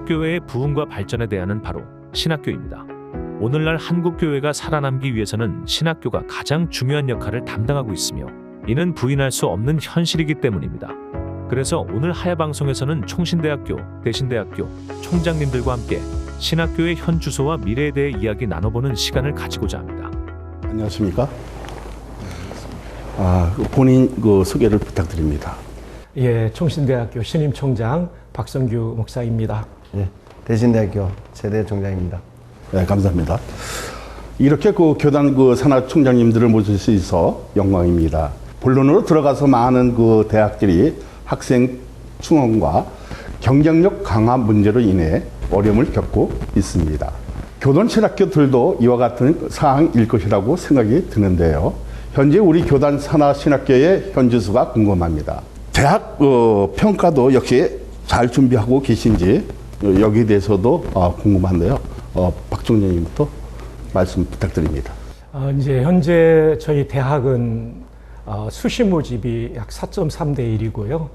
한국교회의 부흥과 발전에 대한은 바로 신학교입니다. 오늘날 한국교회가 살아남기 위해서는 신학교가 가장 중요한 역할을 담당하고 있으며 이는 부인할 수 없는 현실이기 때문입니다. 그래서 오늘 하야방송에서는 총신대학교, 대신대학교 총장님들과 함께 신학교의 현 주소와 미래에 대해 이야기 나눠보는 시간을 가지고자 합니다. 안녕하십니까? 본인 소개를 부탁드립니다. 예, 총신대학교 신임 총장 박성규 목사입니다. 예, 대신대학교 최대 총장입니다. 네, 감사합니다. 이렇게 교단 산하 총장님들을 모실 수 있어 영광입니다. 본론으로 들어가서 많은 대학들이 학생 충원과 경쟁력 강화 문제로 인해 어려움을 겪고 있습니다. 교단신학교들도 이와 같은 사항일 것이라고 생각이 드는데요. 현재 우리 교단 산하 신학교의 현주소가 궁금합니다. 대학 평가도 역시 잘 준비하고 계신지 여기에 대해서도 궁금한데요. 박 총장님부터 말씀 부탁드립니다. 이제 현재 저희 대학은 수시 모집이 약 4.3대 1이고요.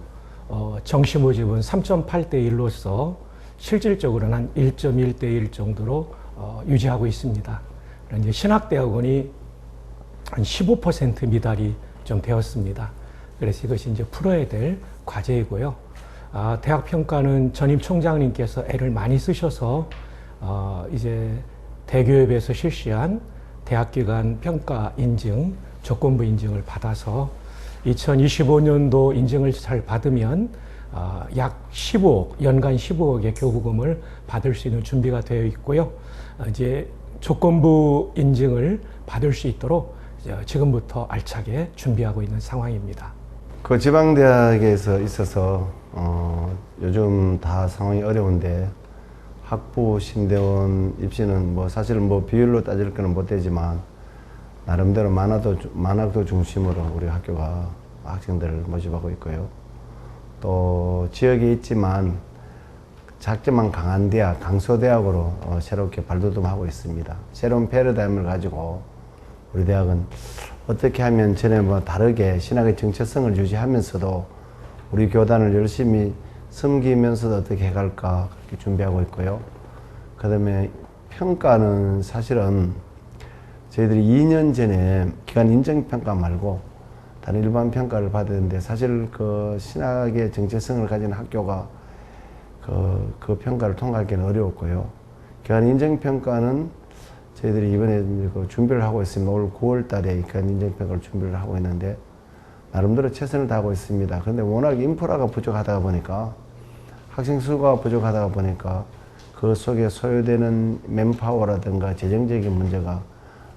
정시 모집은 3.8대 1로서 실질적으로는 한 1.1대 1 정도로 유지하고 있습니다. 이제 신학대학원이 한 15% 미달이 좀 되었습니다. 그래서 이것이 이제 풀어야 될 과제이고요. 대학 평가는 전임 총장님께서 애를 많이 쓰셔서 이제 대교협에서 실시한 대학기관 평가 인증, 조건부 인증을 받아서 2025년도 인증을 잘 받으면 약 15억, 연간 15억의 교부금을 받을 수 있는 준비가 되어 있고요. 이제 조건부 인증을 받을 수 있도록 지금부터 알차게 준비하고 있는 상황입니다. 그 지방대학에서 있어서 요즘 다 상황이 어려운데 학부 신대원 입시는 사실 비율로 따질 거는 못 되지만 나름대로 만학도 중심으로 우리 학교가 학생들을 모집하고 있고요. 또 지역에 있지만 작지만 강한 대학, 강소대학으로 새롭게 발돋움하고 있습니다. 새로운 패러다임을 가지고 우리 대학은 어떻게 하면 전에 다르게 신학의 정체성을 유지하면서도 우리 교단을 열심히 섬기면서도 어떻게 해갈까 그렇게 준비하고 있고요. 그 다음에 평가는 사실은 저희들이 2년 전에 기관 인정평가 말고 다른 일반 평가를 받았는데 사실 신학의 정체성을 가진 학교가 그 평가를 통과하기는 어려웠고요. 기관 인정평가는 저희들이 이번에 준비를 하고 있습니다. 올 9월 달에 기관 인정평가를 준비를 하고 있는데 나름대로 최선을 다하고 있습니다. 그런데 워낙 인프라가 부족하다 보니까 학생 수가 부족하다 보니까 그 속에 소요되는 맨파워라든가 재정적인 문제가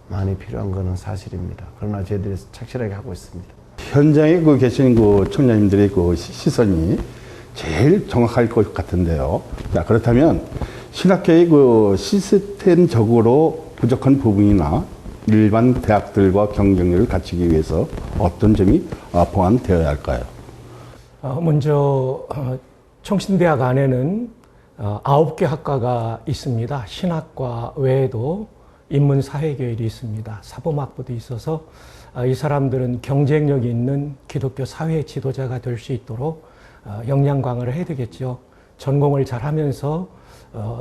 많이 필요한 것은 사실입니다. 그러나 저희들이 착실하게 하고 있습니다. 현장에 계신 총장님들의 시선이 제일 정확할 것 같은데요. 자, 그렇다면 신학교의 시스템적으로 부족한 부분이나 일반 대학들과 경쟁력을 갖추기 위해서 어떤 점이 보완되어야 할까요? 먼저 총신대학 안에는 9개 학과가 있습니다. 신학과 외에도 인문사회계열이 있습니다. 사범학부도 있어서 이 사람들은 경쟁력이 있는 기독교 사회 지도자가 될 수 있도록 역량 강화를 해야 되겠죠. 전공을 잘 하면서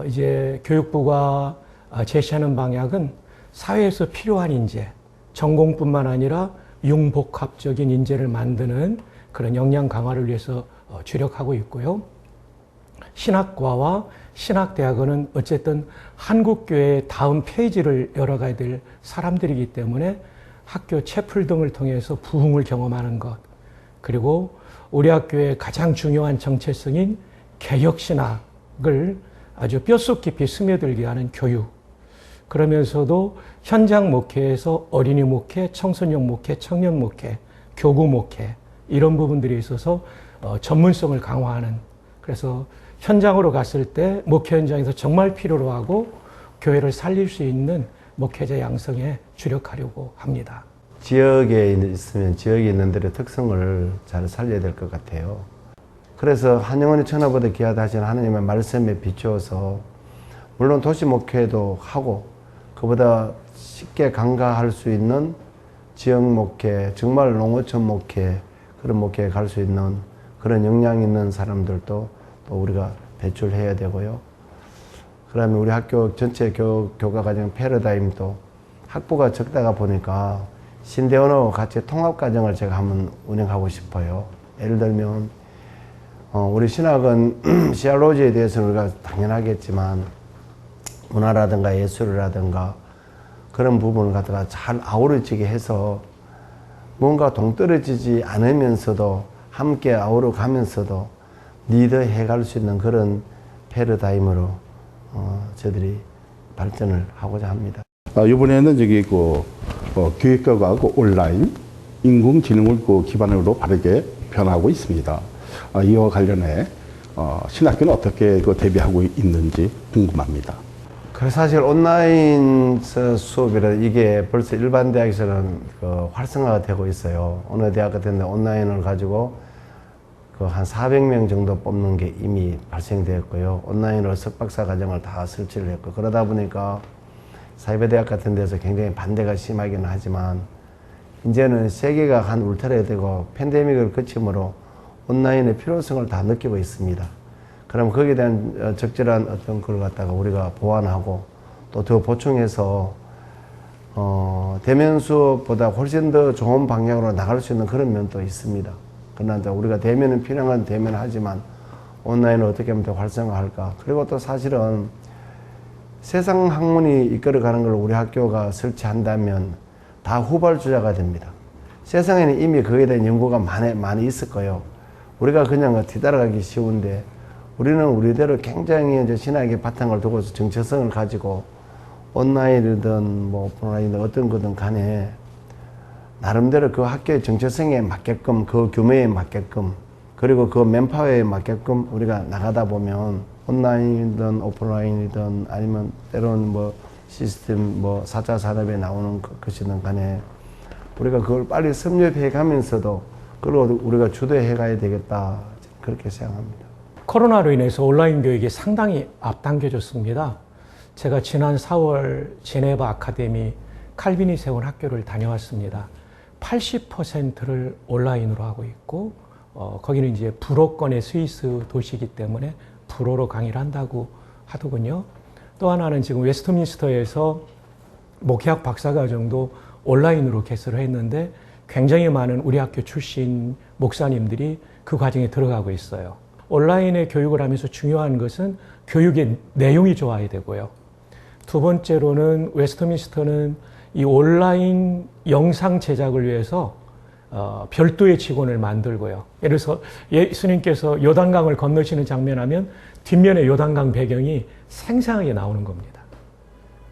이제 교육부가 제시하는 방향은 사회에서 필요한 인재, 전공뿐만 아니라 융복합적인 인재를 만드는 그런 역량 강화를 위해서 주력하고 있고요. 신학과와 신학대학원은 어쨌든 한국교회의 다음 페이지를 열어가야 될 사람들이기 때문에 학교 채플 등을 통해서 부흥을 경험하는 것, 그리고 우리 학교의 가장 중요한 정체성인 개혁신학을 아주 뼛속 깊이 스며들게 하는 교육, 그러면서도 현장 목회에서 어린이 목회, 청소년 목회, 청년 목회, 교구 목회 이런 부분들이 있어서 전문성을 강화하는, 그래서 현장으로 갔을 때 목회 현장에서 정말 필요로 하고 교회를 살릴 수 있는 목회자 양성에 주력하려고 합니다. 지역에 있으면 지역에 있는 데의 특성을 잘 살려야 될 것 같아요. 그래서 한영원이 천하보다 귀하다 하신 하나님의 말씀에 비추어서 물론 도시 목회도 하고 그보다 쉽게 간과할 수 있는 지역 목회, 정말 농어촌 목회, 그런 목회에 갈 수 있는 그런 역량 있는 사람들도 또 우리가 배출해야 되고요. 그다음에 우리 학교 전체 교과 과정 패러다임도 학부가 적다가 보니까 신대원하고 같이 통합 과정을 제가 한번 운영하고 싶어요. 예를 들면 우리 신학은 시알로지에 대해서는 우리가 당연하겠지만 문화라든가 예술이라든가 그런 부분을 갖다가 잘 아우러지게 해서 뭔가 동떨어지지 않으면서도 함께 아우러 가면서도 리드해 갈 수 있는 그런 패러다임으로 저희들이 발전을 하고자 합니다. 이번에는 저기 교육과가 온라인 인공지능을 기반으로 바르게 변하고 있습니다. 이와 관련해 신학교는 어떻게 대비하고 있는지 궁금합니다. 그래서 사실 온라인 수업이라 이게 벌써 일반 대학에서는 활성화가 되고 있어요. 어느 대학 같은 데 온라인을 가지고 한 400명 정도 뽑는 게 이미 발생되었고요. 온라인으로 석박사 과정을 다 설치를 했고, 그러다 보니까 사이버대학 같은 데서 굉장히 반대가 심하기는 하지만 이제는 세계가 한 울타리가 되고 팬데믹을 거치므로 온라인의 필요성을 다 느끼고 있습니다. 그럼 거기에 대한 적절한 어떤 걸 갖다가 우리가 보완하고 또 더 보충해서 대면 수업보다 훨씬 더 좋은 방향으로 나갈 수 있는 그런 면도 있습니다. 그러나 우리가 대면은 필요한 대면을 하지만 온라인을 어떻게 하면 더 활성화할까? 그리고 또 사실은 세상 학문이 이끌어가는 걸 우리 학교가 설치한다면 다 후발주자가 됩니다. 세상에는 이미 그에 대한 연구가 많이 있을 거예요. 우리가 그냥 뒤따라가기 쉬운데 우리는 우리대로 굉장히 이제 신학의 바탕을 두고서 정체성을 가지고 온라인이든 오프라인이든 어떤 거든 간에 나름대로 그 학교의 정체성에 맞게끔 그 규모에 맞게끔 그리고 그 맨파워에 맞게끔 우리가 나가다 보면 온라인이든 오프라인이든 아니면 때로는 시스템 4차 산업에 나오는 것이든 간에 우리가 그걸 빨리 섭렵해 가면서도 그걸 우리가 주도해 가야 되겠다 그렇게 생각합니다. 코로나로 인해서 온라인 교육이 상당히 앞당겨졌습니다. 제가 지난 4월 제네바 아카데미 칼빈이 세운 학교를 다녀왔습니다. 80%를 온라인으로 하고 있고 거기는 이제 불어권의 스위스 도시이기 때문에 불어로 강의를 한다고 하더군요. 또 하나는 지금 웨스트민스터에서 목회학 박사과정도 온라인으로 개설을 했는데 굉장히 많은 우리 학교 출신 목사님들이 그 과정에 들어가고 있어요. 온라인의 교육을 하면서 중요한 것은 교육의 내용이 좋아야 되고요. 두 번째로는 웨스트민스터는 이 온라인 영상 제작을 위해서 별도의 직원을 만들고요. 예를 들어서 예수님께서 요단강을 건너시는 장면 하면 뒷면에 요단강 배경이 생생하게 나오는 겁니다.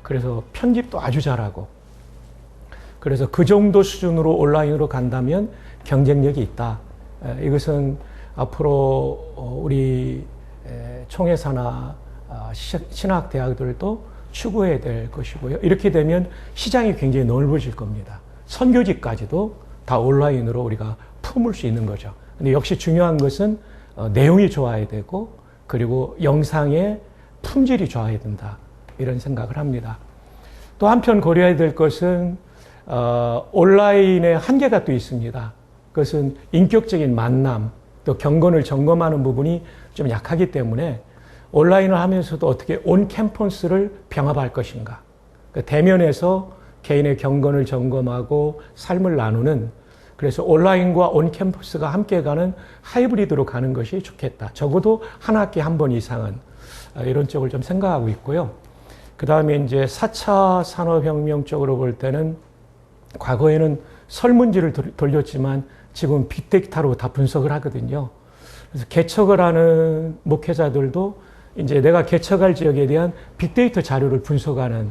그래서 편집도 아주 잘하고 그래서 그 정도 수준으로 온라인으로 간다면 경쟁력이 있다. 이것은 앞으로 우리 총회사나 신학대학들도 추구해야 될 것이고요. 이렇게 되면 시장이 굉장히 넓어질 겁니다. 선교지까지도 다 온라인으로 우리가 품을 수 있는 거죠. 근데 역시 중요한 것은 내용이 좋아야 되고 그리고 영상의 품질이 좋아야 된다. 이런 생각을 합니다. 또 한편 고려해야 될 것은 온라인의 한계가 또 있습니다. 그것은 인격적인 만남, 또 경건을 점검하는 부분이 좀 약하기 때문에 온라인을 하면서도 어떻게 온 캠퍼스를 병합할 것인가. 대면에서 개인의 경건을 점검하고 삶을 나누는 그래서 온라인과 온 캠퍼스가 함께 가는 하이브리드로 가는 것이 좋겠다. 적어도 한 학기에 한 번 이상은 이런 쪽을 좀 생각하고 있고요. 그 다음에 이제 4차 산업혁명 쪽으로 볼 때는 과거에는 설문지를 돌렸지만 지금 빅데이터로 다 분석을 하거든요. 그래서 개척을 하는 목회자들도 이제 내가 개척할 지역에 대한 빅데이터 자료를 분석하는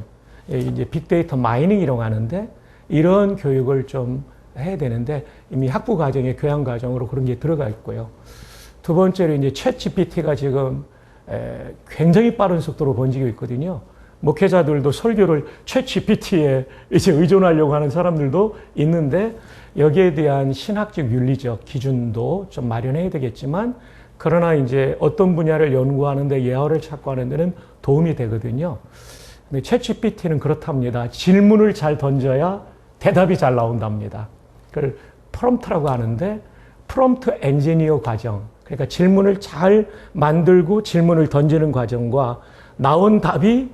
이제 빅데이터 마이닝이라고 하는데 이런 교육을 좀 해야 되는데 이미 학부 과정에 교양 과정으로 그런 게 들어가 있고요. 두 번째로 이제 챗 GPT가 지금 굉장히 빠른 속도로 번지고 있거든요. 목회자들도 설교를 챗 GPT에 이제 의존하려고 하는 사람들도 있는데 여기에 대한 신학적 윤리적 기준도 좀 마련해야 되겠지만 그러나 이제 어떤 분야를 연구하는데 예화를 찾고 하는 데는 도움이 되거든요. 근데 챗 GPT는 그렇답니다. 질문을 잘 던져야 대답이 잘 나온답니다. 그걸 프롬프트라고 하는데 프롬프트 엔지니어 과정, 그러니까 질문을 잘 만들고 질문을 던지는 과정과 나온 답이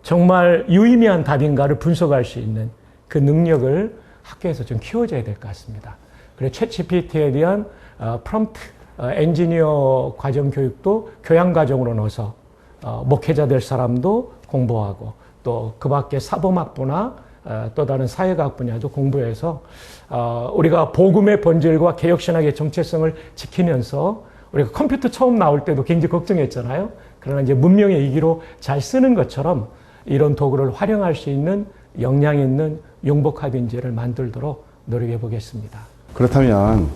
정말 유의미한 답인가를 분석할 수 있는 그 능력을 학교에서 좀 키워줘야 될 것 같습니다. 그래서 챗GPT에 대한 프롬프트 엔지니어 과정 교육도 교양 과정으로 넣어서 목회자 될 사람도 공부하고 또 그 밖에 사범학부나 또 다른 사회과학 분야도 공부해서 우리가 복음의 본질과 개혁신학의 정체성을 지키면서 우리가 컴퓨터 처음 나올 때도 굉장히 걱정했잖아요. 그러나 이제 문명의 이기로 잘 쓰는 것처럼 이런 도구를 활용할 수 있는 역량 있는 융복합 인재를 만들도록 노력해 보겠습니다. 그렇다면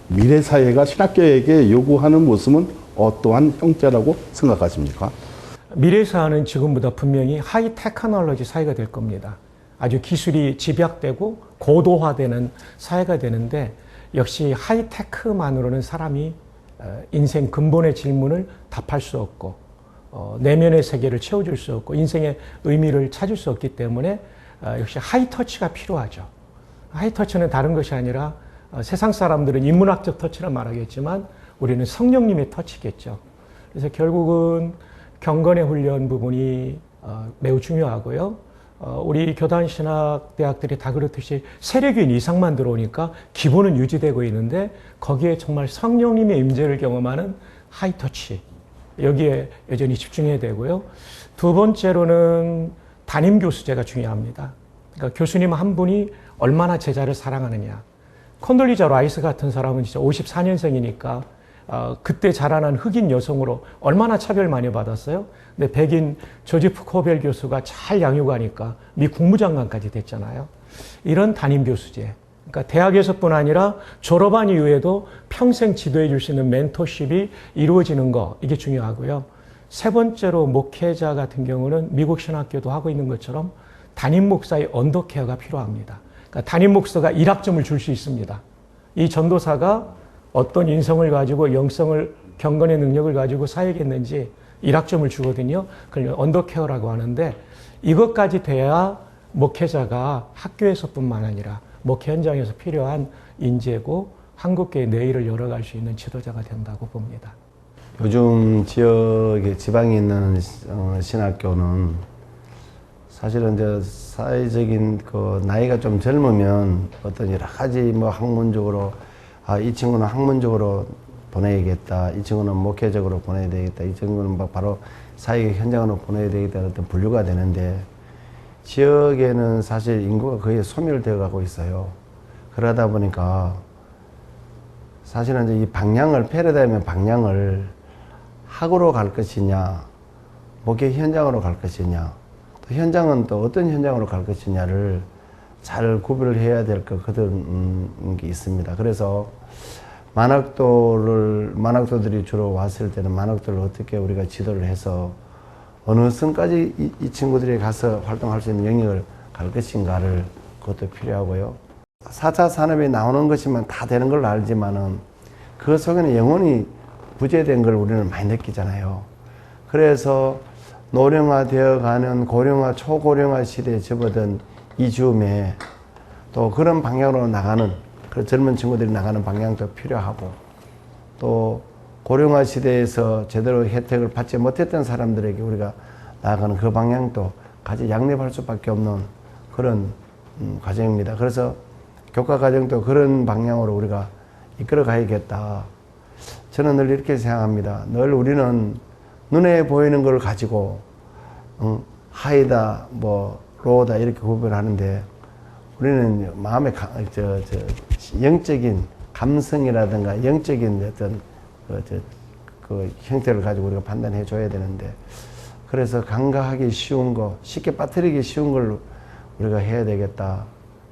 미래 사회가 신학교에게 요구하는 모습은 어떠한 형태라고 생각하십니까? 미래 사회는 지금보다 분명히 하이 테크놀로지 사회가 될 겁니다. 아주 기술이 집약되고 고도화되는 사회가 되는데 역시 하이테크만으로는 사람이 인생 근본의 질문을 답할 수 없고 내면의 세계를 채워줄 수 없고 인생의 의미를 찾을 수 없기 때문에 역시 하이터치가 필요하죠. 하이터치는 다른 것이 아니라 세상 사람들은 인문학적 터치라 말하겠지만 우리는 성령님의 터치겠죠. 그래서 결국은 경건의 훈련 부분이 매우 중요하고요. 우리 교단신학대학들이 다 그렇듯이 세력인 이상만 들어오니까 기본은 유지되고 있는데 거기에 정말 성령님의 임재를 경험하는 하이터치 여기에 여전히 집중해야 되고요. 두 번째로는 담임교수제가 중요합니다. 그러니까 교수님 한 분이 얼마나 제자를 사랑하느냐. 콘돌리자 라이스 같은 사람은 진짜 54년생이니까 그때 자라난 흑인 여성으로 얼마나 차별 많이 받았어요. 근데 백인 조지프 코벨 교수가 잘 양육하니까 미 국무장관까지 됐잖아요. 이런 담임 교수제. 그러니까 대학에서뿐 아니라 졸업한 이후에도 평생 지도해 줄 수 있는 멘토십이 이루어지는 거 이게 중요하고요. 세 번째로 목회자 같은 경우는 미국 신학교도 하고 있는 것처럼 담임 목사의 언더케어가 필요합니다. 그러니까 담임 목사가 일학점을 줄 수 있습니다. 이 전도사가 어떤 인성을 가지고 영성을 경건의 능력을 가지고 사역했는지 일학점을 주거든요. 그걸 언더케어라고 하는데 이것까지 돼야 목회자가 학교에서뿐만 아니라 목회 현장에서 필요한 인재고 한국교회 내일을 열어갈 수 있는 지도자가 된다고 봅니다. 요즘 지역에 지방에 있는 신학교는 사실은 이제 사회적인 그 나이가 좀 젊으면 어떤 여러 가지 뭐 학문적으로 이 친구는 학문적으로 보내야겠다. 이 친구는 목회적으로 보내야 되겠다. 이 친구는 막 바로 사회 현장으로 보내야 되겠다. 어떤 분류가 되는데 지역에는 사실 인구가 거의 소멸되어 가고 있어요. 그러다 보니까 사실은 이제 이 방향을 패러다임의 방향을 학으로 갈 것이냐, 목회 현장으로 갈 것이냐, 또 현장은 또 어떤 현장으로 갈 것이냐를 잘 구별을 해야 될 것 같은 게 있습니다. 그래서 만학도들이 주로 왔을 때는 만학도를 어떻게 우리가 지도를 해서 어느 선까지 이 친구들이 가서 활동할 수 있는 영역을 갈 것인가를 그것도 필요하고요. 4차 산업이 나오는 것이면 다 되는 걸 알지만은 그 속에는 영혼이 부재된 걸 우리는 많이 느끼잖아요. 그래서 노령화되어 가는 고령화, 초고령화 시대에 접어든 이 즈음에 또 그런 방향으로 나가는 그 젊은 친구들이 나가는 방향도 필요하고 또 고령화 시대에서 제대로 혜택을 받지 못했던 사람들에게 우리가 나아가는 그 방향도 같이 양립할 수밖에 없는 그런 과정입니다. 그래서 교과 과정도 그런 방향으로 우리가 이끌어 가야겠다. 저는 늘 이렇게 생각합니다. 늘 우리는 눈에 보이는 걸 가지고 하이다, 뭐 로우다 이렇게 구별하는데 우리는 마음의 영적인 감성이라든가 영적인 어떤 그 형태를 가지고 우리가 판단해 줘야 되는데 그래서 간과하기 쉬운 거, 쉽게 빠뜨리기 쉬운 걸 우리가 해야 되겠다.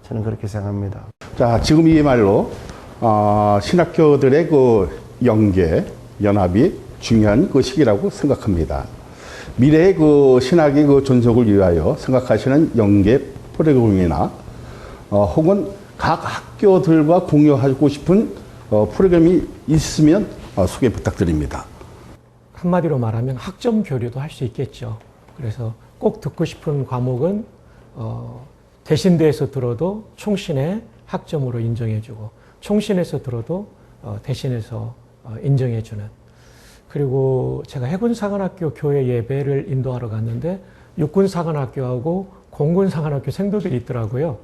저는 그렇게 생각합니다. 자, 지금 이 말로 신학교들의 그 연계, 연합이 중요한 그 시기라고 생각합니다. 미래의 그 신학의 그 존속을 위하여 생각하시는 연계 프로그램이나 혹은 각 학교들과 공유하고 싶은 프로그램이 있으면 소개 부탁드립니다. 한마디로 말하면 학점 교류도 할 수 있겠죠. 그래서 꼭 듣고 싶은 과목은 대신대에서 들어도 총신의 학점으로 인정해주고 총신에서 들어도 대신에서 인정해주는 그리고 제가 해군사관학교 교회 예배를 인도하러 갔는데 육군사관학교하고 공군사관학교 생도들이 있더라고요.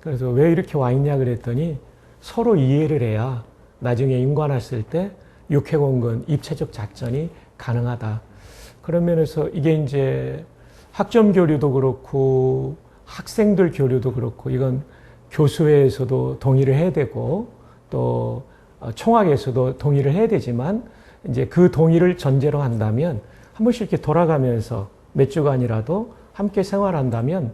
그래서 왜 이렇게 와 있냐 그랬더니 서로 이해를 해야 나중에 임관했을 때 육해공군 입체적 작전이 가능하다. 그런 면에서 이게 이제 학점 교류도 그렇고 학생들 교류도 그렇고 이건 교수회에서도 동의를 해야 되고 또 총학에서도 동의를 해야 되지만 이제 그 동의를 전제로 한다면 한 번씩 이렇게 돌아가면서 몇 주간이라도 함께 생활한다면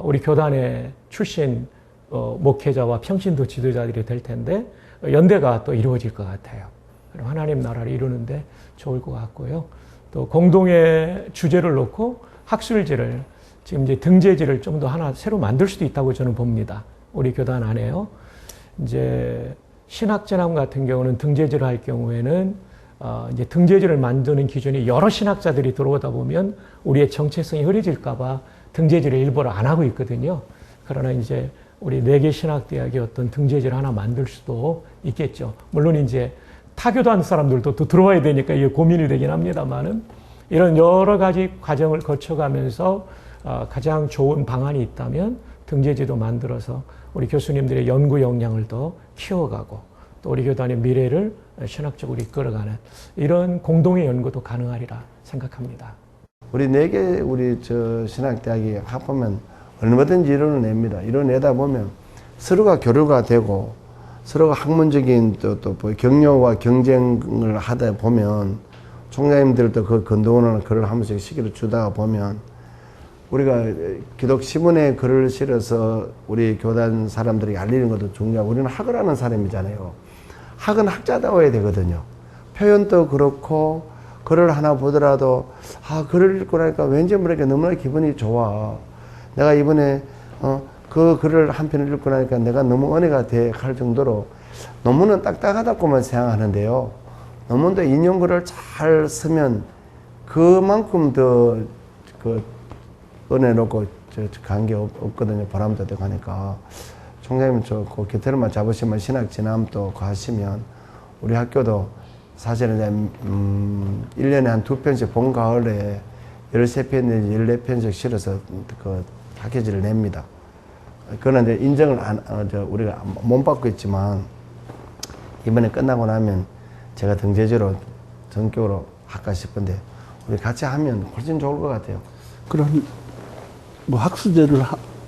우리 교단의 출신 목회자와 평신도 지도자들이 될 텐데 연대가 또 이루어질 것 같아요. 그럼 하나님 나라를 이루는데 좋을 것 같고요. 또 공동의 주제를 놓고 학술지를 지금 이제 등재지를 좀 더 하나 새로 만들 수도 있다고 저는 봅니다. 우리 교단 안에요. 이제 신학전함 같은 경우는 등재지를 할 경우에는 이제 등재지를 만드는 기준이 여러 신학자들이 들어오다 보면 우리의 정체성이 흐려질까봐 등재지를 일부러 안 하고 있거든요. 그러나 이제 우리 4개 신학대학의 어떤 등재지를 하나 만들 수도 있겠죠. 물론 이제 타교단 사람들도 또 들어와야 되니까 이게 고민이 되긴 합니다만은 이런 여러 가지 과정을 거쳐가면서 가장 좋은 방안이 있다면 등재지도 만들어서 우리 교수님들의 연구 역량을 더 키워가고 또 우리 교단의 미래를 신학적으로 이끌어가는 이런 공동의 연구도 가능하리라 생각합니다. 우리 4개 우리 신학대학이 합하면 얼마든지 이뤄냅니다. 이뤄내다 보면 서로가 교류가 되고 서로가 학문적인 또 격려와 경쟁을 하다 보면 총장님들도 그 건도원을 글을 한 번씩 시기를 주다가 보면 우리가 기독 시문에 글을 실어서 우리 교단 사람들이 알리는 것도 중요하고 우리는 학을 하는 사람이잖아요. 학은 학자다워야 되거든요. 표현도 그렇고 글을 하나 보더라도 글을 읽고 나니까 왠지 모르게 너무나 기분이 좋아. 내가 이번에 그 글을 한 편을 읽고 나니까 내가 너무 은혜가 돼 할 정도로 논문은 딱딱하다고만 생각하는데요. 논문도 인용글을 잘 쓰면 그만큼 더 은혜롭고 관계 없거든요. 보람도 되고 하니까. 총장님 그 곁에만 잡으시면 신학진함도 하시면 우리 학교도 사실은 1년에 한 2편씩 봄, 가을에 13편 내지 14편씩 실어서 그 학회지를 냅니다. 그거는 이제 인정을 우리가 못 받고 있지만 이번에 끝나고 나면 제가 등재지로 전격으로 할까 싶은데 우리 같이 하면 훨씬 좋을 것 같아요. 그런 뭐 학술제를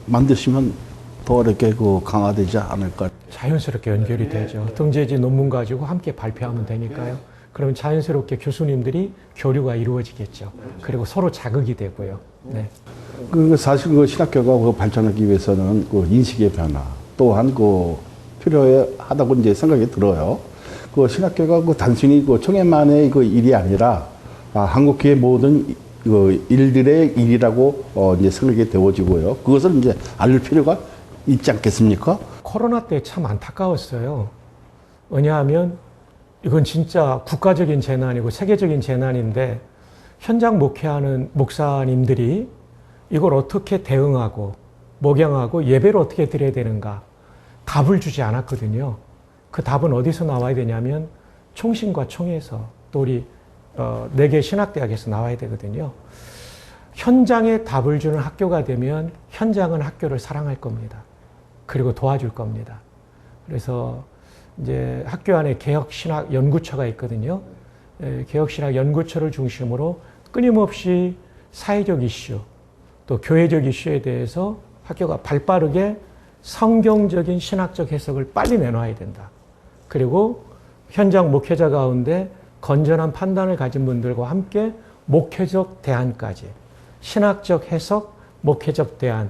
만드시면 더 이렇게 강화되지 않을까. 자연스럽게 연결이 되죠. 등재지 논문 가지고 함께 발표하면 되니까요. 그러면 자연스럽게 교수님들이 교류가 이루어지겠죠. 그리고 서로 자극이 되고요. 네. 사실 신학교가 발전하기 위해서는 인식의 변화 또한 필요하다고 이제 생각이 들어요. 신학교가 단순히 청해만의 일이 아니라 한국교회 모든 일들의 일이라고 이제 생각이 되어지고요. 그것을 이제 알릴 필요가 있지 않겠습니까? 코로나 때 참 안타까웠어요. 왜냐하면 이건 진짜 국가적인 재난이고 세계적인 재난인데 현장 목회하는 목사님들이 이걸 어떻게 대응하고 목양하고 예배를 어떻게 드려야 되는가 답을 주지 않았거든요. 그 답은 어디서 나와야 되냐면 총신과 총회에서 또 우리 4개 신학대학에서 나와야 되거든요. 현장에 답을 주는 학교가 되면 현장은 학교를 사랑할 겁니다. 그리고 도와줄 겁니다. 그래서 이제 학교 안에 개혁신학 연구처가 있거든요. 개혁신학 연구처를 중심으로 끊임없이 사회적 이슈 또 교회적 이슈에 대해서 학교가 발빠르게 성경적인 신학적 해석을 빨리 내놔야 된다. 그리고 현장 목회자 가운데 건전한 판단을 가진 분들과 함께 목회적 대안까지 신학적 해석, 목회적 대안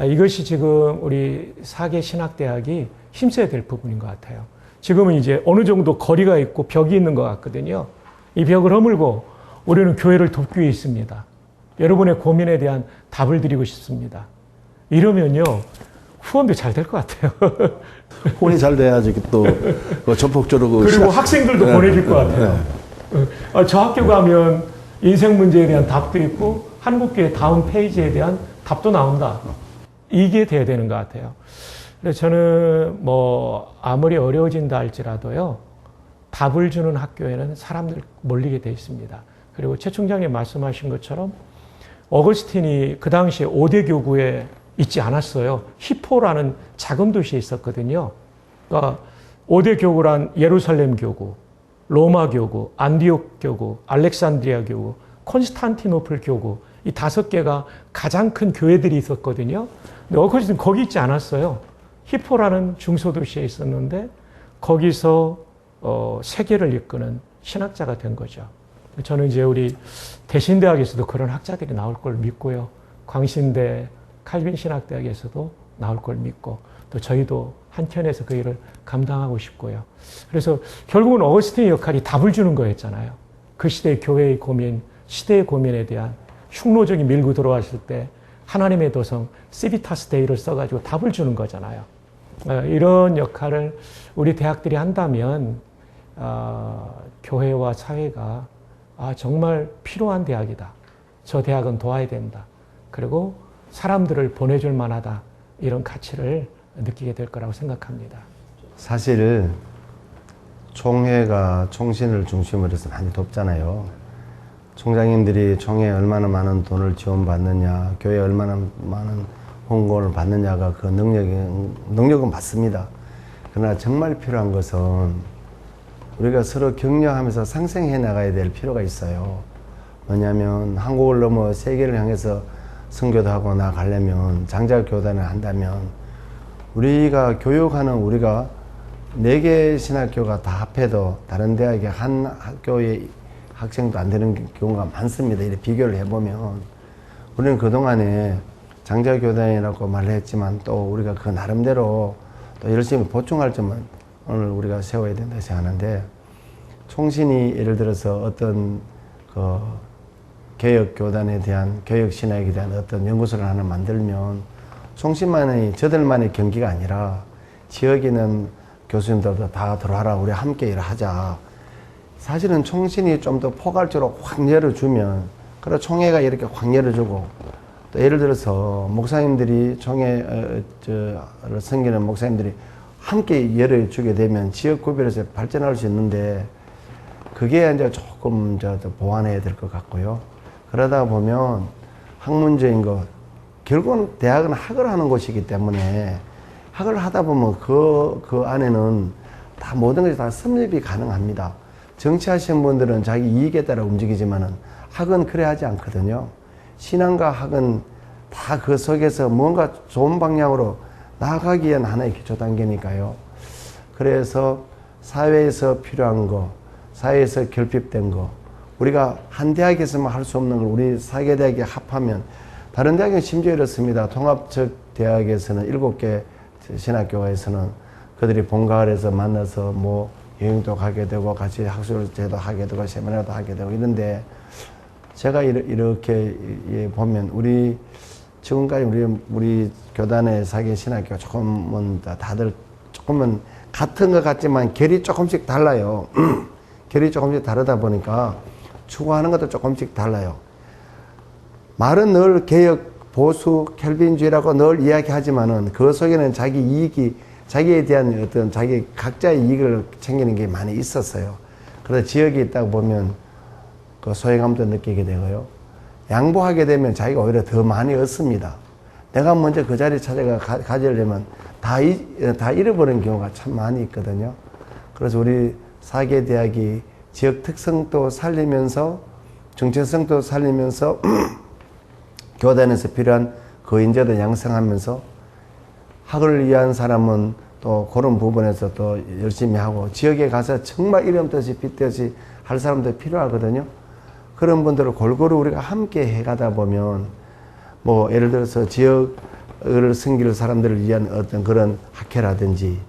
이것이 지금 우리 4개 신학대학이 힘써야 될 부분인 것 같아요. 지금은 이제 어느 정도 거리가 있고 벽이 있는 것 같거든요. 이 벽을 허물고 우리는 교회를 돕기 위해 있습니다. 여러분의 고민에 대한 답을 드리고 싶습니다. 이러면요 후원도 잘 될 것 같아요. 혼이 잘 돼야지 또 전폭적으로 그리고 학생들도 보내줄 것 같아요. 저 학교 가면 인생 문제에 대한 답도 있고 한국교회 다음 페이지에 대한 답도 나온다. 이게 돼야 되는 것 같아요. 그래서 저는 아무리 어려워진다 할지라도요 답을 주는 학교에는 사람들 몰리게 돼 있습니다. 그리고 최 총장님 말씀하신 것처럼 어거스틴이 그 당시에 5대 교구에 있지 않았어요. 히포라는 작은 도시에 있었거든요. 그러니까 5대 교구란 예루살렘 교구, 로마 교구, 안디옥 교구, 알렉산드리아 교구, 콘스탄티노플 교구, 이 5개가 가장 큰 교회들이 있었거든요. 근데 어거스틴 거기 있지 않았어요. 히포라는 중소도시에 있었는데 거기서 세계를 이끄는 신학자가 된 거죠. 저는 이제 우리 대신대학에서도 그런 학자들이 나올 걸 믿고요. 광신대, 칼빈 신학대학에서도 나올 걸 믿고 또 저희도 한켠에서 그 일을 감당하고 싶고요. 그래서 결국은 어거스틴의 역할이 답을 주는 거였잖아요. 그 시대의 교회의 고민, 시대의 고민에 대한 흉노적이 밀고 들어왔을 때 하나님의 도성 시비타스 데이를 써가지고 답을 주는 거잖아요. 이런 역할을 우리 대학들이 한다면 교회와 사회가 정말 필요한 대학이다. 저 대학은 도와야 된다. 그리고 사람들을 보내줄 만하다. 이런 가치를 느끼게 될 거라고 생각합니다. 사실 총회가 총신을 중심으로 해서 많이 돕잖아요. 총장님들이 총회에 얼마나 많은 돈을 지원받느냐, 교회에 얼마나 많은 홍보를 받느냐가 그 능력은 맞습니다. 그러나 정말 필요한 것은 우리가 서로 격려하면서 상생해 나가야 될 필요가 있어요. 뭐냐면 한국을 넘어 세계를 향해서 선교도 하고 나가려면 장자교단을 한다면 우리가 교육하는 우리가 4개 신학교가 다 합해도 다른 대학의 한 학교의 학생도 안 되는 경우가 많습니다. 이렇게 비교를 해보면 우리는 그동안에 장자교단이라고 말을 했지만 또 우리가 그 나름대로 또 열심히 보충할 점은 오늘 우리가 세워야 된다 생각하는데 총신이 예를 들어서 어떤 그 개혁교단에 대한 개혁신학에 대한 어떤 연구소를 하나 만들면 총신만의 저들만의 경기가 아니라 지역에 있는 교수님들도 다 들어와라 우리 함께 일을 하자. 사실은 총신이 좀 더 포괄적으로 확 열어주면 그리고 총회가 이렇게 확 열어주고 또 예를 들어서 목사님들이 총회를 섬기는 목사님들이 함께 열어주게 되면 지역 구별에서 발전할 수 있는데 그게 이제 조금 더 보완해야 될 것 같고요. 그러다 보면 학문적인 것 결국은 대학은 학을 하는 곳이기 때문에 학을 하다 보면 그 안에는 다 모든 것이 다 섭렵이 가능합니다. 정치하시는 분들은 자기 이익에 따라 움직이지만은 학은 그래 하지 않거든요. 신앙과 학은 다 그 속에서 뭔가 좋은 방향으로 나아가기 위한 하나의 기초 단계니까요. 그래서 사회에서 필요한 거, 사회에서 결핍된 거, 우리가 한 대학에서만 할 수 없는 걸 우리 4개 대학에 합하면 다른 대학은 심지어 이렇습니다. 통합적 대학에서는 7개 신학교에서는 그들이 본가을에서 만나서 뭐 여행도 가게 되고 같이 학술제도 하게 되고 세미나도 하게 되고 이런데 제가 이렇게 보면 우리 지금까지 우리 교단의 4개 신학교가 조금은 다들 조금은 같은 것 같지만 결이 조금씩 달라요. 결이 조금씩 다르다 보니까 추구하는 것도 조금씩 달라요. 말은 늘 개혁, 보수, 켈빈주의라고 늘 이야기하지만은 그 속에는 자기 이익이 자기에 대한 어떤 자기 각자의 이익을 챙기는 게 많이 있었어요. 그래서 지역에 있다 보면 그 소외감도 느끼게 되고요. 양보하게 되면 자기가 오히려 더 많이 얻습니다. 내가 먼저 그 자리 찾아가 가지려면 다 잃어버리는 경우가 참 많이 있거든요. 그래서 우리 4개 대학이 지역 특성도 살리면서 정체성도 살리면서 교단에서 필요한 그 인재도 양성하면서 학을 위한 사람은 또 그런 부분에서 또 열심히 하고 지역에 가서 정말 이름 뜻이 빗듯이 할 사람도 필요하거든요. 그런 분들을 골고루 우리가 함께 해가다 보면 뭐 예를 들어서 지역을 섬길 사람들을 위한 어떤 그런 학회라든지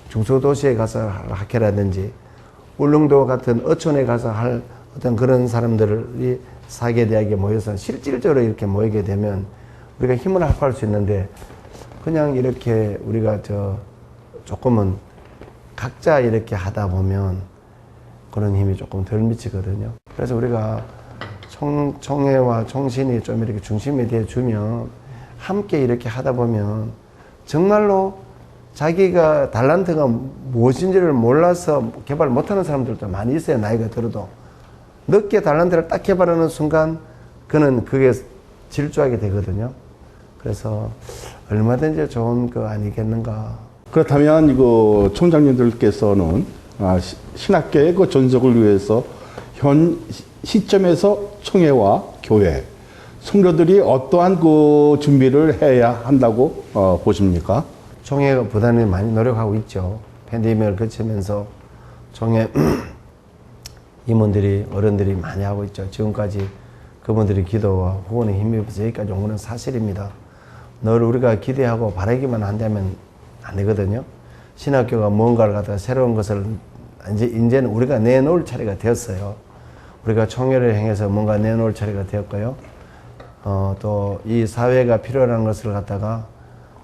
중소도시에 가서 할 학회라든지 울릉도 같은 어촌에 가서 할 어떤 그런 사람들이 4개 대학에 모여서 실질적으로 이렇게 모이게 되면 우리가 힘을 합할 수 있는데 그냥 이렇게 우리가 조금은 각자 이렇게 하다 보면 그런 힘이 조금 덜 미치거든요. 그래서 우리가 총회와 총신이 좀 이렇게 중심이 되어 주면 함께 이렇게 하다 보면 정말로 자기가 달란트가 무엇인지를 몰라서 개발 못하는 사람들도 많이 있어요. 나이가 들어도. 늦게 달란트를 딱 개발하는 순간 그는 그게 질주하게 되거든요. 그래서 얼마든지 좋은 거 아니겠는가. 그렇다면 이거 총장님들께서는 신학교의 그 전속을 위해서 현 시점에서 총회와 교회, 성도들이 어떠한 그 준비를 해야 한다고 보십니까? 총회가 부단히 많이 노력하고 있죠. 팬데믹을 거치면서 총회 임원들이, 어른들이 많이 하고 있죠. 지금까지 그분들이 기도와 후원에 힘입어서 여기까지 온 것은 사실입니다. 늘 우리가 기대하고 바라기만 한다면 안 되거든요. 신학교가 뭔가를 갖다가 새로운 것을 이제는 우리가 내놓을 차례가 되었어요. 우리가 총회를 행해서 뭔가 내놓을 차례가 되었고요. 또 이 사회가 필요한 것을 갖다가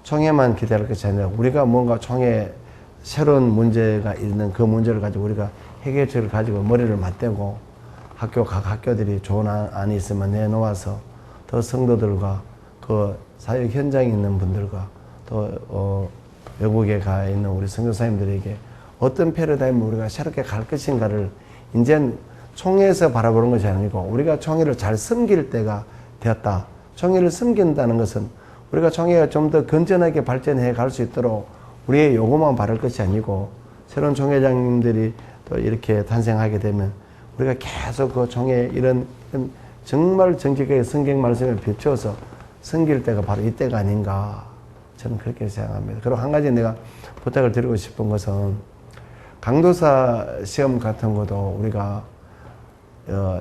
총회만 기대할 것이 아니라 우리가 뭔가 총회 새로운 문제가 있는 그 문제를 가지고 우리가 해결책을 가지고 머리를 맞대고 각 학교들이 좋은 안이 있으면 내놓아서 더 성도들과 그 사회 현장에 있는 분들과 또 외국에 가 있는 우리 선교사님들에게 어떤 패러다임을 우리가 새롭게 갈 것인가를 이제는 총회에서 바라보는 것이 아니고 우리가 총회를 잘 섬길 때가 되었다. 총회를 섬긴다는 것은 우리가 총회가 좀 더 건전하게 발전해 갈 수 있도록 우리의 요구만 바랄 것이 아니고 새로운 총회장님들이 또 이렇게 탄생하게 되면 우리가 계속 그 총회 이런 정말 정직하게 성경 말씀을 비추어서 섬길 때가 바로 이때가 아닌가 저는 그렇게 생각합니다. 그리고 한 가지 내가 부탁을 드리고 싶은 것은 강도사 시험 같은 것도 우리가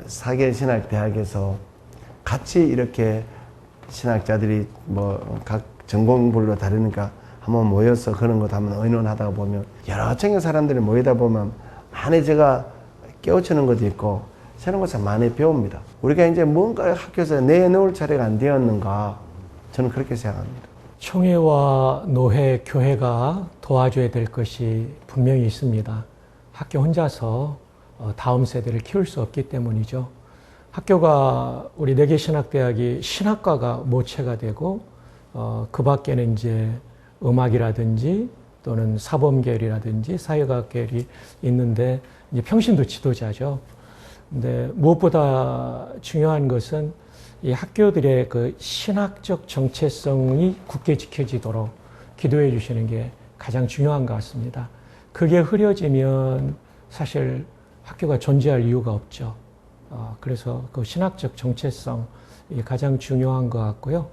사계신학대학에서 같이 이렇게 신학자들이 뭐 각 전공별로 다르니까 한번 모여서 그런 것도 한번 의논하다가 보면 여러 층의 사람들이 모이다 보면 많이 제가 깨우치는 것도 있고 새로운 것을 많이 배웁니다. 우리가 이제 뭔가 학교에서 내놓을 차례가 안 되었는가 저는 그렇게 생각합니다. 총회와 노회, 교회가 도와줘야 될 것이 분명히 있습니다. 학교 혼자서 다음 세대를 키울 수 없기 때문이죠. 학교가 우리 4개 신학대학이 신학과가 모체가 되고 그 밖에는 이제 음악이라든지 또는 사범계열이라든지 사회과학계열이 있는데 이제 평신도 지도자죠. 근데 무엇보다 중요한 것은 이 학교들의 그 신학적 정체성이 굳게 지켜지도록 기도해 주시는 게 가장 중요한 것 같습니다. 그게 흐려지면 사실 학교가 존재할 이유가 없죠. 그래서 그 신학적 정체성 이게 가장 중요한 것 같고요.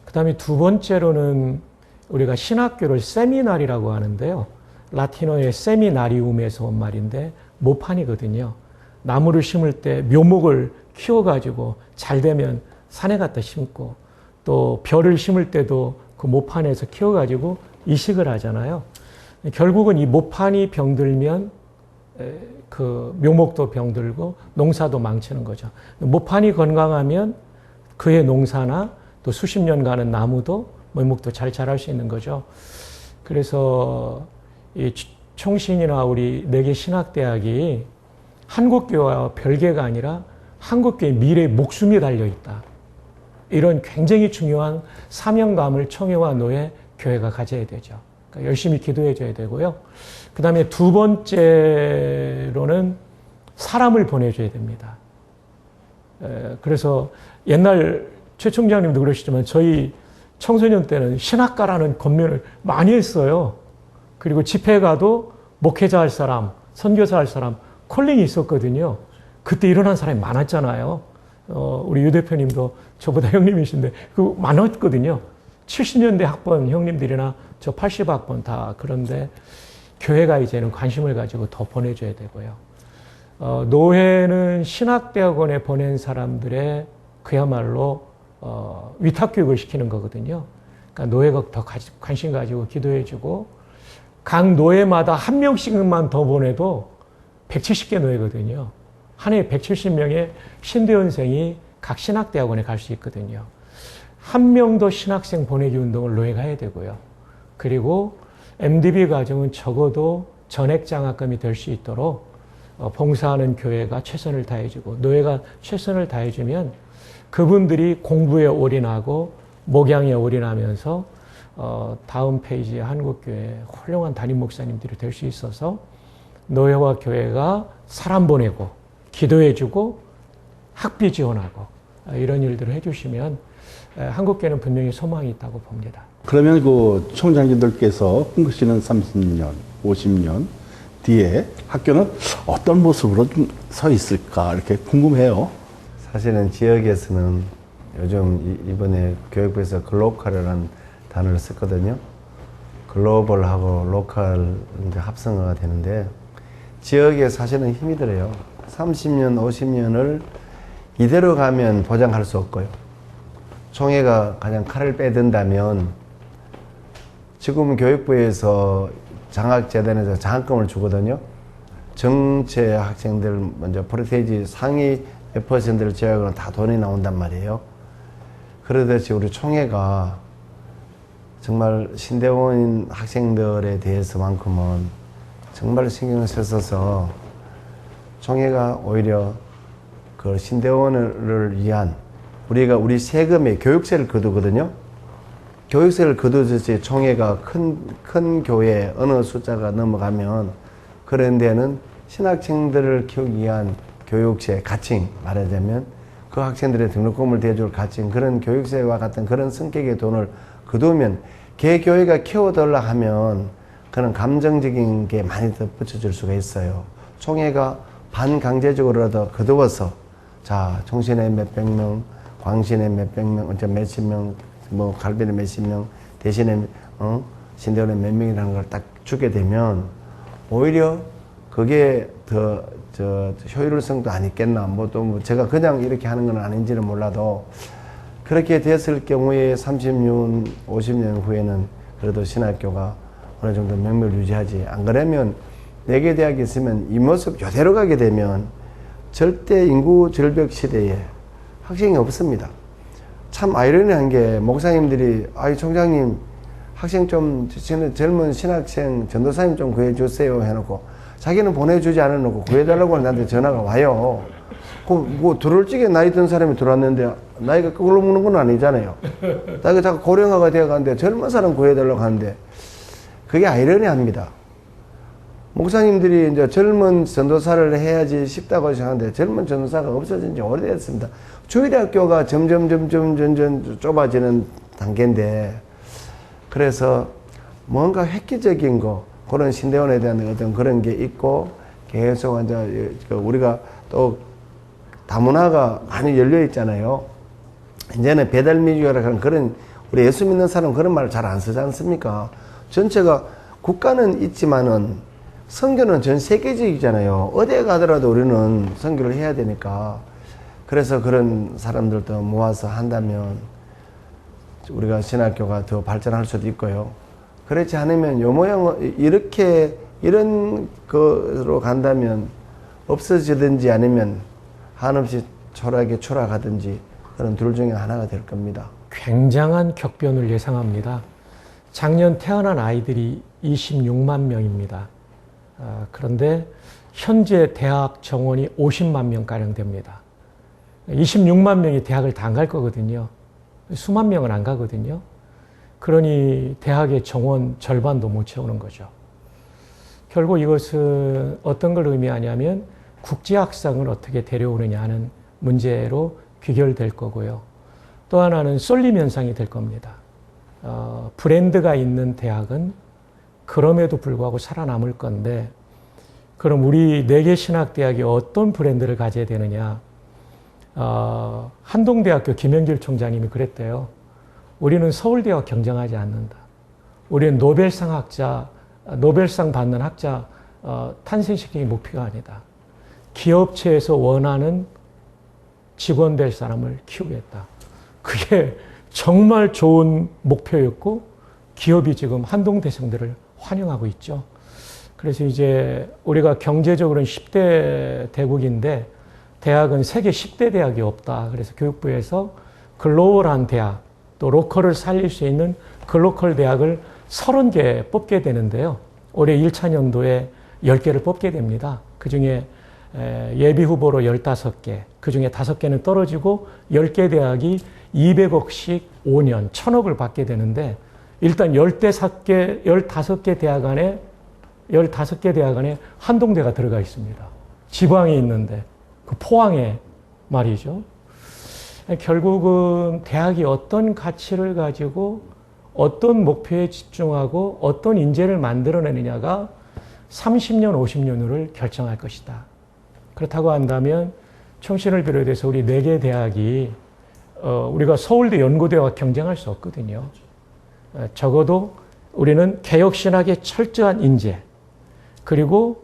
그 다음에 두 번째로는 우리가 신학교를 세미나리라고 하는데요. 라틴어의 세미나리움에서 온 말인데 모판이거든요. 나무를 심을 때 묘목을 키워가지고 잘 되면 산에 갖다 심고 또 벼를 심을 때도 그 모판에서 키워가지고 이식을 하잖아요. 결국은 이 모판이 병들면 그 묘목도 병들고 농사도 망치는 거죠. 모판이 건강하면 그의 농사나 또 수십 년간은 나무도 묘목도 잘 자랄 수 있는 거죠. 그래서 이 총신이나 우리 4개 신학대학이 한국교회와 별개가 아니라 한국교회의 미래의 목숨이 달려있다. 이런 굉장히 중요한 사명감을 총회와 노회, 교회가 가져야 되죠. 그러니까 열심히 기도해 줘야 되고요. 그 다음에 두 번째로는 사람을 보내줘야 됩니다. 그래서 옛날 최 총장님도 그러시지만 저희 청소년 때는 신학가라는 권면을 많이 했어요. 그리고 집회 가도 목회자 할 사람, 선교사 할 사람 콜링이 있었거든요. 그때 일어난 사람이 많았잖아요. 우리 유 대표님도 저보다 형님이신데 그 많았거든요. 70년대 학번 형님들이나 저 80학번 다 그런데 교회가 이제는 관심을 가지고 더 보내줘야 되고요. 노회는 신학대학원에 보낸 사람들의 그야말로 위탁교육을 시키는 거거든요. 그러니까 노회가 더 관심 가지고 기도해주고 각 노회마다 한 명씩만 더 보내도 170개 노회거든요. 한 해에 170명의 신대원생이 각 신학대학원에 갈 수 있거든요. 한 명도 신학생 보내기 운동을 노회가 해야 되고요. 그리고 MDB 과정은 적어도 전액장학금이 될 수 있도록 봉사하는 교회가 최선을 다해주고 노회가 최선을 다해주면 그분들이 공부에 올인하고 목양에 올인하면서 다음 페이지에 한국교회 훌륭한 담임 목사님들이 될 수 있어서 노예와 교회가 사람 보내고 기도해주고 학비 지원하고 이런 일들을 해주시면 한국교회는 분명히 소망이 있다고 봅니다. 그러면 그 총장님들께서 꿈꾸시는 30년, 50년 뒤에 학교는 어떤 모습으로 좀 서 있을까 이렇게 궁금해요. 사실은 지역에서는 요즘 이번에 교육부에서 글로컬이라는 단어를 썼거든요. 글로벌하고 로컬 이제 합성어가 되는데 지역에 사실은 힘이 들어요. 30년, 50년을 이대로 가면 보장할 수 없고요. 총회가 가장 칼을 빼든다면 지금 교육부에서 장학재단에서 장학금을 주거든요. 정체 학생들 먼저 프로테이지 상위 몇 퍼센트를 제외하고는 다 돈이 나온단 말이에요. 그러듯이 우리 총회가 정말 신대원 학생들에 대해서만큼은 정말 신경을 써서 총회가 오히려 그 신대원을 위한 우리 세금의 교육세를 거두거든요. 교육세를 거두듯이 총회가 큰 교회 어느 숫자가 넘어가면 그런 데는 신학생들을 키우기 위한 교육세, 가칭 말하자면 그 학생들의 등록금을 대줄 가칭 그런 교육세와 같은 그런 성격의 돈을 거두면 개 교회가 키워달라 하면 그런 감정적인 게 많이 더 붙여줄 수가 있어요. 총회가 반강제적으로라도 거두어서 자 종신에 몇백 명, 광신에 몇백 명, 몇십 명, 뭐 갈비에 몇십 명 대신에 신대원에 몇 명이라는 걸 딱 주게 되면 오히려 그게 더 효율성도 안 있겠나. 뭐 제가 그냥 이렇게 하는 건 아닌지는 몰라도 그렇게 됐을 경우에 30년, 50년 후에는 그래도 신학교가 어느 정도 명맥을 유지하지. 안 그러면 4개 대학이 있으면 이 모습 이대로 가게 되면 절대 인구 절벽 시대에 학생이 없습니다. 참 아이러니한 게 목사님들이 아이 총장님 학생 좀 젊은 신학생 전도사님 좀 구해주세요 해놓고 자기는 보내주지 않아놓고 구해달라고 나한테 전화가 와요. 뭐 들어올 적에 나이 든 사람이 들어왔는데 나이가 그걸로 먹는 건 아니잖아요. 나이가 자꾸 고령화가 되어가는데 젊은 사람 구해달라고 하는데 그게 아이러니합니다. 목사님들이 이제 젊은 전도사를 해야지 싶다고 생각하는데 젊은 전도사가 없어진 지 오래됐습니다. 주일학교가 점점 좁아지는 단계인데 그래서 뭔가 획기적인 거 그런 신대원에 대한 어떤 그런 게 있고 계속 이제 우리가 또 다문화가 많이 열려 있잖아요. 이제는 배달민주주의라는 그런 우리 예수 믿는 사람 그런 말을 잘 안 쓰지 않습니까? 전체가 국가는 있지만은 선교는 전 세계적이잖아요. 어디에 가더라도 우리는 선교를 해야 되니까 그래서 그런 사람들도 모아서 한다면 우리가 신학교가 더 발전할 수도 있고요. 그렇지 않으면 요 모양 이런 거로 간다면 없어지든지 아니면 한없이 초라하게 추락하든지 그런 둘 중에 하나가 될 겁니다. 굉장한 격변을 예상합니다. 작년 태어난 아이들이 26만 명입니다. 그런데 현재 대학 정원이 50만 명가량 됩니다. 26만 명이 대학을 다 안 갈 거거든요. 수만 명은 안 가거든요. 그러니 대학의 정원 절반도 못 채우는 거죠. 결국 이것은 어떤 걸 의미하냐면 국제학생을 어떻게 데려오느냐 하는 문제로 귀결될 거고요. 또 하나는 쏠림 현상이 될 겁니다. 브랜드가 있는 대학은 그럼에도 불구하고 살아남을 건데 그럼 우리 4개 신학대학이 어떤 브랜드를 가져야 되느냐. 한동대학교 김영길 총장님이 그랬대요. 우리는 서울대와 경쟁하지 않는다. 우리는 노벨상 받는 학자 탄생시키기 목표가 아니다. 기업체에서 원하는 직원 될 사람을 키우겠다. 그게 정말 좋은 목표였고 기업이 지금 한동대생들을 환영하고 있죠. 그래서 이제 우리가 경제적으로는 10대 대국인데 대학은 세계 10대 대학이 없다. 그래서 교육부에서 글로벌한 대학, 또 로컬을 살릴 수 있는 글로컬 대학을 30개 뽑게 되는데요. 올해 1차 년도에 10개를 뽑게 됩니다. 그중에 예비 후보로 15개, 그중에 5개는 떨어지고 10개 대학이 200억씩 5년, 1000억을 받게 되는데 일단 15개 대학 안에 한동대가 들어가 있습니다. 지방에 있는데, 그 포항에 말이죠. 결국은 대학이 어떤 가치를 가지고 어떤 목표에 집중하고 어떤 인재를 만들어내느냐가 30년, 50년 후를 결정할 것이다. 그렇다고 한다면 청신을 비롯해서 우리 4개 대학이 우리가 서울대 연고대와 경쟁할 수 없거든요. 적어도 우리는 개혁신학의 철저한 인재, 그리고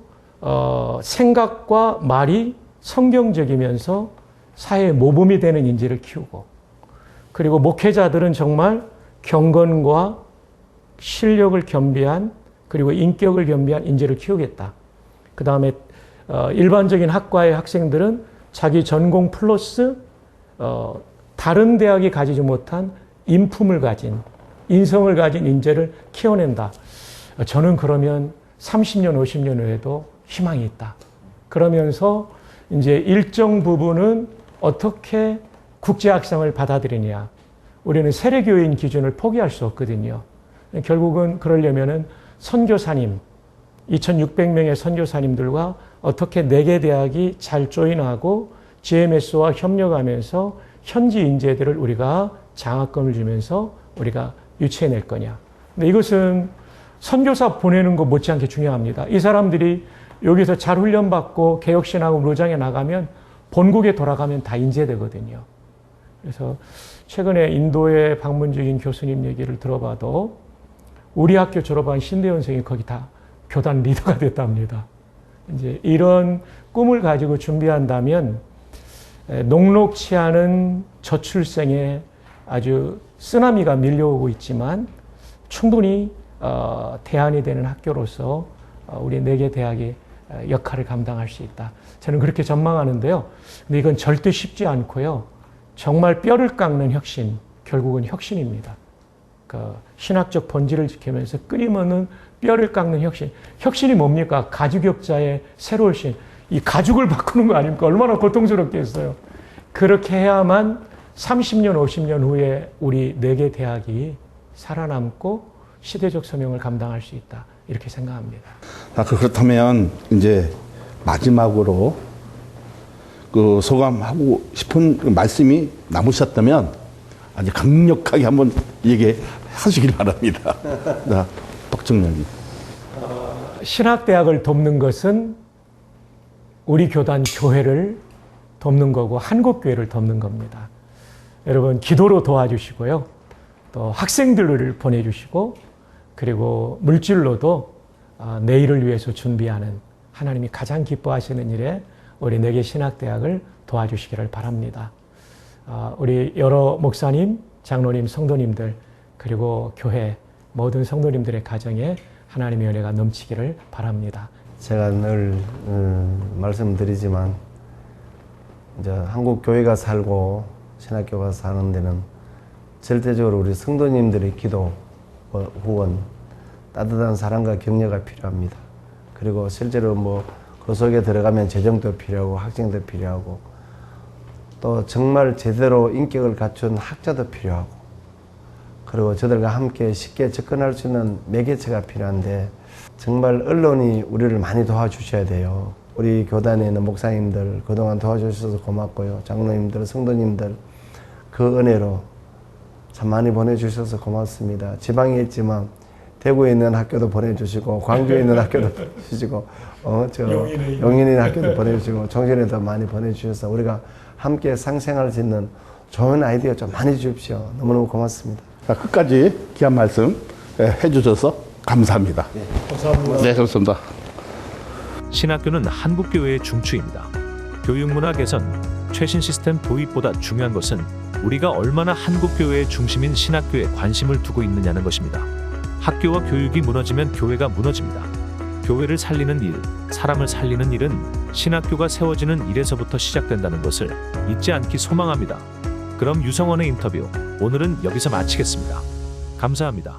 생각과 말이 성경적이면서 사회의 모범이 되는 인재를 키우고, 그리고 목회자들은 정말 경건과 실력을 겸비한, 그리고 인격을 겸비한 인재를 키우겠다. 그 다음에 일반적인 학과의 학생들은 자기 전공 플러스 다른 대학이 가지지 못한 인품을 가진, 인성을 가진 인재를 키워낸다. 저는 그러면 30년, 50년 후에도 희망이 있다. 그러면서 이제 일정 부분은 어떻게 국제학상을 받아들이냐. 우리는 세례교인 기준을 포기할 수 없거든요. 결국은 그러려면은 선교사님, 2,600명의 선교사님들과 어떻게 4개 대학이 잘 조인하고 GMS와 협력하면서 현지 인재들을 우리가 장학금을 주면서 우리가 유치해낼 거냐. 근데 이것은 선교사 보내는 것 못지않게 중요합니다. 이 사람들이 여기서 잘 훈련받고 개혁신하고 로장에 나가면 본국에 돌아가면 다 인재되거든요. 그래서 최근에 인도에 방문 중인 교수님 얘기를 들어봐도 우리 학교 졸업한 신대원생이 거기 다 교단 리더가 됐답니다. 이제 이런 꿈을 가지고 준비한다면 녹록치 않은 저출생의 아주 쓰나미가 밀려오고 있지만 충분히 대안이 되는 학교로서 우리 4개 대학이 역할을 감당할 수 있다. 저는 그렇게 전망하는데요. 근데 이건 절대 쉽지 않고요. 정말 뼈를 깎는 혁신, 결국은 혁신입니다. 그 신학적 본질을 지키면서 끊임없는 뼈를 깎는 혁신. 혁신이 뭡니까? 가죽역자의 새로운 신. 이 가죽을 바꾸는 거 아닙니까? 얼마나 고통스럽겠어요. 그렇게 해야만 30년, 50년 후에 우리 4개 대학이 살아남고 시대적 소명을 감당할 수 있다. 이렇게 생각합니다. 그렇다면 이제 마지막으로 그 소감하고 싶은 말씀이 남으셨다면 아주 강력하게 한번 얘기하시길 바랍니다. 박정련님. 신학대학을 돕는 것은 우리 교단 교회를 돕는 거고 한국교회를 돕는 겁니다. 여러분 기도로 도와주시고요. 또 학생들을 보내주시고 그리고 물질로도 내일을 위해서 준비하는 하나님이 가장 기뻐하시는 일에 우리 4개 신학대학을 도와주시기를 바랍니다. 우리 여러 목사님, 장로님, 성도님들 그리고 교회 모든 성도님들의 가정에 하나님의 은혜가 넘치기를 바랍니다. 제가 늘 말씀드리지만 이제 한국 교회가 살고 신학교가 사는 데는 절대적으로 우리 성도님들의 기도, 후원, 따뜻한 사랑과 격려가 필요합니다. 그리고 실제로 그 속에 들어가면 재정도 필요하고 학생도 필요하고 또 정말 제대로 인격을 갖춘 학자도 필요하고 그리고 저들과 함께 쉽게 접근할 수 있는 매개체가 필요한데 정말 언론이 우리를 많이 도와주셔야 돼요. 우리 교단에 있는 목사님들 그동안 도와주셔서 고맙고요. 장로님들, 성도님들 그 은혜로 참 많이 보내주셔서 고맙습니다. 지방에 있지만 대구에 있는 학교도 보내주시고 광주에 있는 학교도 보내주시고 용인에 있는 학교도 보내주시고 정신에도 많이 보내주셔서 우리가 함께 상생할 수 있는 좋은 아이디어 좀 많이 주십시오. 너무너무 고맙습니다. 끝까지 귀한 말씀 해주셔서 감사합니다. 네, 감사합니다. 네, 그렇습니다. 신학교는 한국교회의 중추입니다. 교육문화 개선, 최신 시스템 도입보다 중요한 것은 우리가 얼마나 한국교회의 중심인 신학교에 관심을 두고 있느냐는 것입니다. 학교와 교육이 무너지면 교회가 무너집니다. 교회를 살리는 일, 사람을 살리는 일은 신학교가 세워지는 일에서부터 시작된다는 것을 잊지 않기 소망합니다. 그럼 유성원의 인터뷰, 오늘은 여기서 마치겠습니다. 감사합니다.